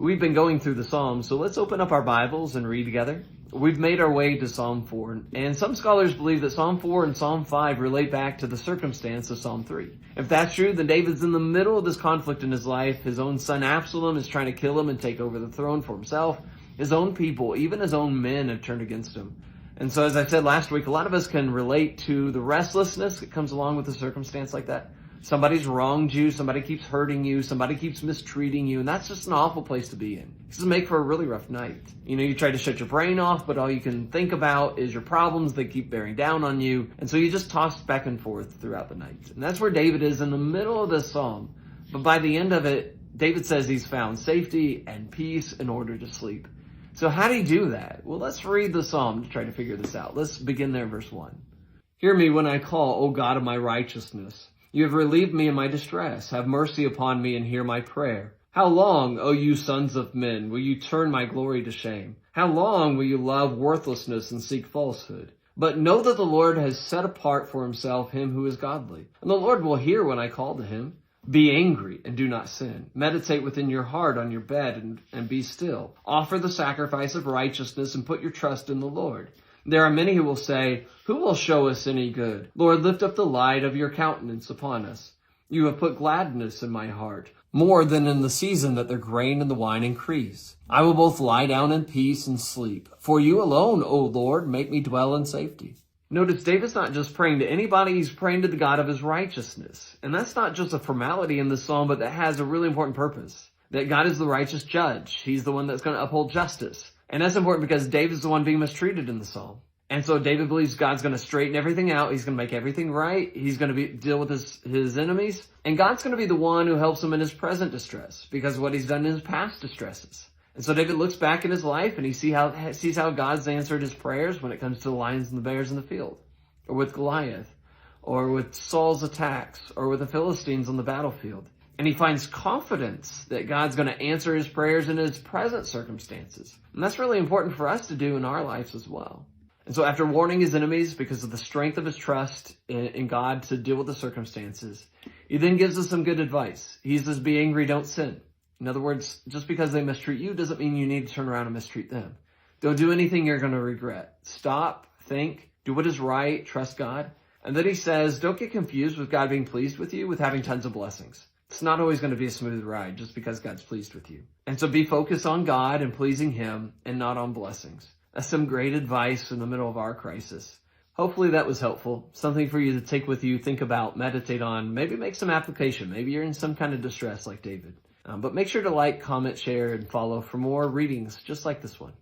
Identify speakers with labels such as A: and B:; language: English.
A: We've been going through the Psalms, so let's open up our Bibles and read together. We've made our way to Psalm 4, and some scholars believe that Psalm 4 and Psalm 5 relate back to the circumstance of Psalm 3. If that's true, then David's in the middle of this conflict in his life. His own son Absalom is trying to kill him and take over the throne for himself. His own people, even his own men, have turned against him. And so, as I said last week, a lot of us can relate to the restlessness that comes along with a circumstance like that. Somebody's wronged you, somebody keeps hurting you, somebody keeps mistreating you, and that's just an awful place to be in. This does make for a really rough night. You try to shut your brain off, but all you can think about is your problems. They keep bearing down on you, and so you just toss back and forth throughout the night. And that's where David is in the middle of this psalm. But by the end of it, David says he's found safety and peace in order to sleep. So how do you do that? Well, let's read the psalm to try to figure this out. Let's begin there in verse 1. Hear me when I call, O God of my righteousness. You have relieved me in my distress. Have mercy upon me and hear my prayer. How long, O you sons of men, will you turn my glory to shame? How long will you love worthlessness and seek falsehood? But know that the Lord has set apart for himself him who is godly. And the Lord will hear when I call to him. Be angry and do not sin. Meditate within your heart on your bed and be still. Offer the sacrifice of righteousness and put your trust in the Lord. There are many who will say, who will show us any good? Lord, lift up the light of your countenance upon us. You have put gladness in my heart, more than in the season that the grain and the wine increase. I will both lie down in peace and sleep. For you alone, O Lord, make me dwell in safety. Notice David's not just praying to anybody, he's praying to the God of his righteousness. And that's not just a formality in this psalm, but that has a really important purpose. That God is the righteous judge. He's the one that's going to uphold justice. And that's important because David's the one being mistreated in the psalm. And so David believes God's going to straighten everything out. He's going to make everything right. He's going to deal with his enemies. And God's going to be the one who helps him in his present distress because of what he's done in his past distresses. And so David looks back in his life and he sees how God's answered his prayers when it comes to the lions and the bears in the field, or with Goliath, or with Saul's attacks, or with the Philistines on the battlefield. And he finds confidence that God's going to answer his prayers in his present circumstances. And that's really important for us to do in our lives as well. And so after warning his enemies because of the strength of his trust in God to deal with the circumstances, he then gives us some good advice. He says, be angry, don't sin. In other words, just because they mistreat you doesn't mean you need to turn around and mistreat them. Don't do anything you're going to regret. Stop, think, do what is right, trust God. And then he says, don't get confused with God being pleased with you with having tons of blessings. It's not always going to be a smooth ride just because God's pleased with you. And so be focused on God and pleasing him and not on blessings. That's some great advice in the middle of our crisis. Hopefully that was helpful. Something for you to take with you, think about, meditate on, maybe make some application. Maybe you're in some kind of distress like David. But make sure to like, comment, share, and follow for more readings just like this one.